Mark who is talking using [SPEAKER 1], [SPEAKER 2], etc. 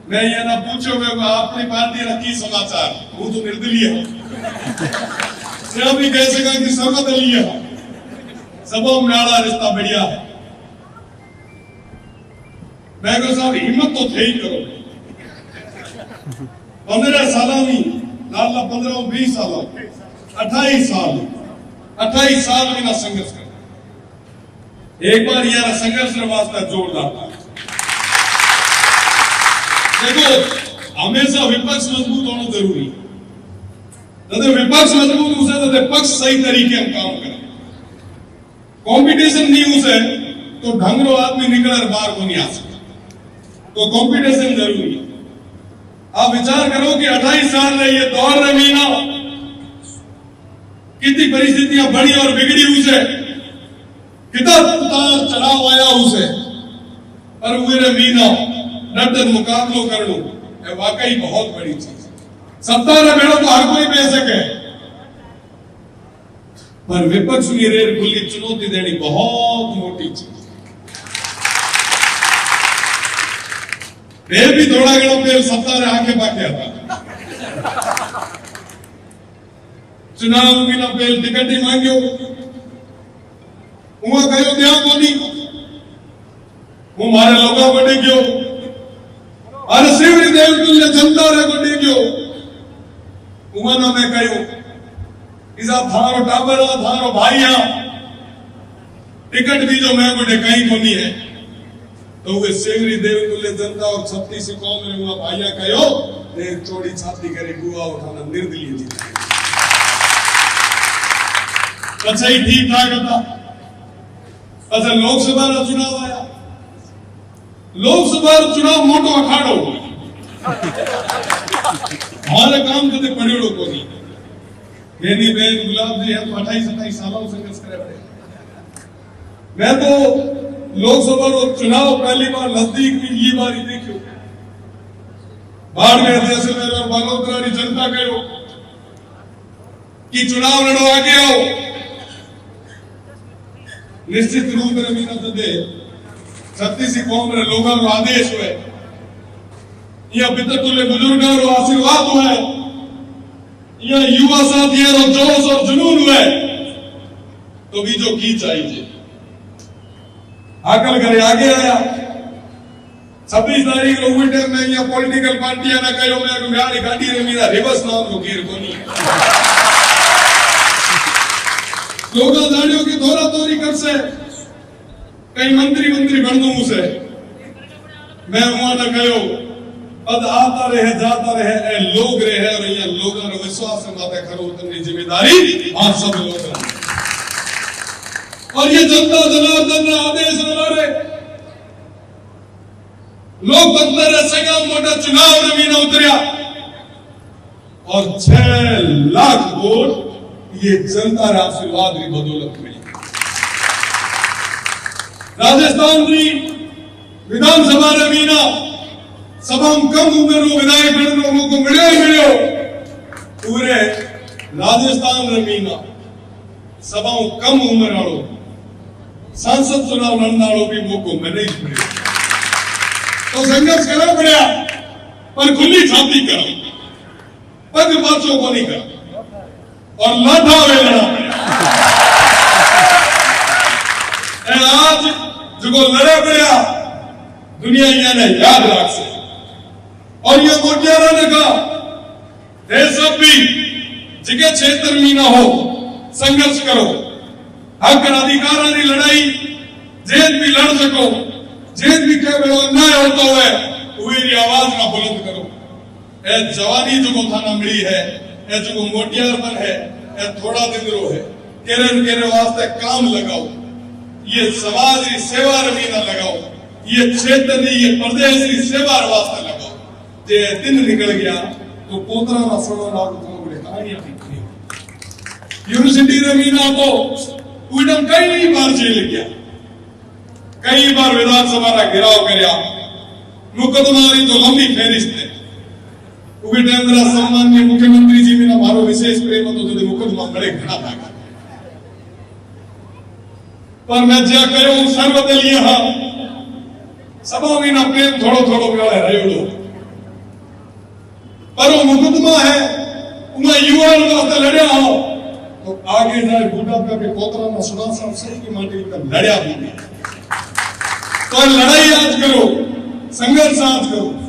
[SPEAKER 1] मैं ये ना पूछो मैं अपनी पार्टी ना की समाचार हूँ तो निर्दलीय भी कह सका कि सर्वदलीय सबों में आड़ा रिश्ता बढ़िया है। मैं को साहब हिम्मत तो थे ही करो 15 साल लाल 15-20 साल 28 साल में ना संघर्ष कर एक बार यार संघर्ष वास्ता जोरदार था। देखो हमेशा विपक्ष मजबूत होना जरूरी है। विपक्ष मजबूत उसे तो पक्ष सही तरीके हम काम करें कंपटीशन नहीं उसे तो ढंगरो आदमी निकल बाहर को नहीं आ सकता तो कंपटीशन जरूरी है। आप विचार करो कि 28 साल में ये दौर में मीना कितनी परिस्थितियां बड़ी और बिगड़ी उसे कितना उतार चढ़ाव आया उसे पर वे मीना डर मुकाबलो कर लो वाकई बहुत बड़ी चीज सत्ता रे बेड़ो तो हर कोई बह सके पर विपक्ष की रेर खुली चुनौती देनी बहुत मोटी चीज वे भी थोड़ा घणो पेल सत्ता रे आगे पाके था चुनाव की ना पेल टिकट ही मांगियो हुआ कहो दिया कोनी वो मारे लोगा बने गयो अरे शिवरी देव तुल्य जनता रे बने गयो हुआ ना मैं कहो इसा थारो टाबरा थारो भाईया टिकट भी जो मैं बड़े कहीं को नहीं है तो वे सेवरी देव तुल्य जनता और छत्तीसी कौम में हुआ भाईया कहो ने चोड़ी छाती करे गुआ उठाना निर्दलीय जी अच्छा ही ठीक ठाक था। अच्छा लोकसभा का चुनाव आया लोकसभा चुनाव मोटो अखाड़ो हमारे काम कदे पड़ेड़ो को नहीं बेनी बेन गुलाब जी हम 28-27 सालों से संघर्ष कर रहे हैं। मैं तो लोकसभा रो चुनाव पहली बार नजदीक में ये बार ही देखियो बाड़मेर जैसे मेरे और बालोतरा की जनता कहो कि चुनाव लड़ो आगे आओ निश्चित रूप में मीना दे छत्तीसी कौम रे लोगों का आदेश हुए या पितर तुल्य बुजुर्गों रो आशीर्वाद हुए या युवा साथियों रो जोश और जुनून हुए तो भी जो की चाहिए आकल करे आगे आया 26 तारीख को उल्टे में या पॉलिटिकल पार्टियां ना कहो मैं गाड़ी गाड़ी रे मेरा रिवर्स नाम को गिर को नहीं लोग जानियो की दौरा दौरी कर से कई मंत्री बन दूं से मैं वहां ना कहो पद आता रहे जाता रहे ए लोग रहे और ये लोगों रो विश्वास माते करो उतनी जिम्मेदारी आप सब लोग और ये जनता जनार्दन ने आदेश बना रहे लोकतंत्र रे सगा मोटा चुनाव रे मीना उतरिया और 6 लाख वोट ये जनता रे आशीर्वाद की बदौलत मिली। राजस्थान की विधानसभा रे मीना सभा कम उम्र रो विधायक लोगों को मिलियो पूरे राजस्थान रे मीना सभा कम उम्र वालों सांसद चुनाव लड़ने वालों भी मौको मिले तो संघर्ष करना पड़ा पर खुली छाती करो पग पाछो को नहीं करो और लाठा वेलना आज जो लड़ा पड़ा दुनिया ने याद रख से और ये मोटियारा ने कहा देश सब भी जगह क्षेत्र में ना हो संघर्ष करो हक और अधिकारों की लड़ाई जेल भी लड़ सको जेल भी क्या अन्याय होता है वही आवाज ना बुलंद करो ए जवानी जो थाना मिली है ए जो मोटियार पर है ए थोड़ा दिन रो है केरे वास्ते काम लगाओ ये समाज की सेवा रमी ना लगाओ ये क्षेत्र नहीं ये प्रदेश की सेवा वास्ते लगाओ जे दिन निकल गया तो पोतरा ना सड़ो ना बड़े कहानियां यूनिवर्सिटी रमीना तो उड़म कई बार जेल गया कई बार विधानसभा का घेराव करया मुकदमारी तो लंबी फेरिस्त है उबे टाइम मेरा सम्माननीय मुख्यमंत्री जी में मारो विशेष प्रेम तो जदे मुकदमा बड़े घना था पर मैं ज्या कहो सर्वदलीय हां सभा में ना प्रेम थोड़ो थोड़ो गाले रह्यो पर वो मुकदमा है उन्हें युवा वास्ते लड़िया हो तो आगे जाए बूढ़ा पे भी पोतरा में सुना साहब सही की माटी का लड़िया भी तो लड़ाई आज करो, संघर्ष आज करो।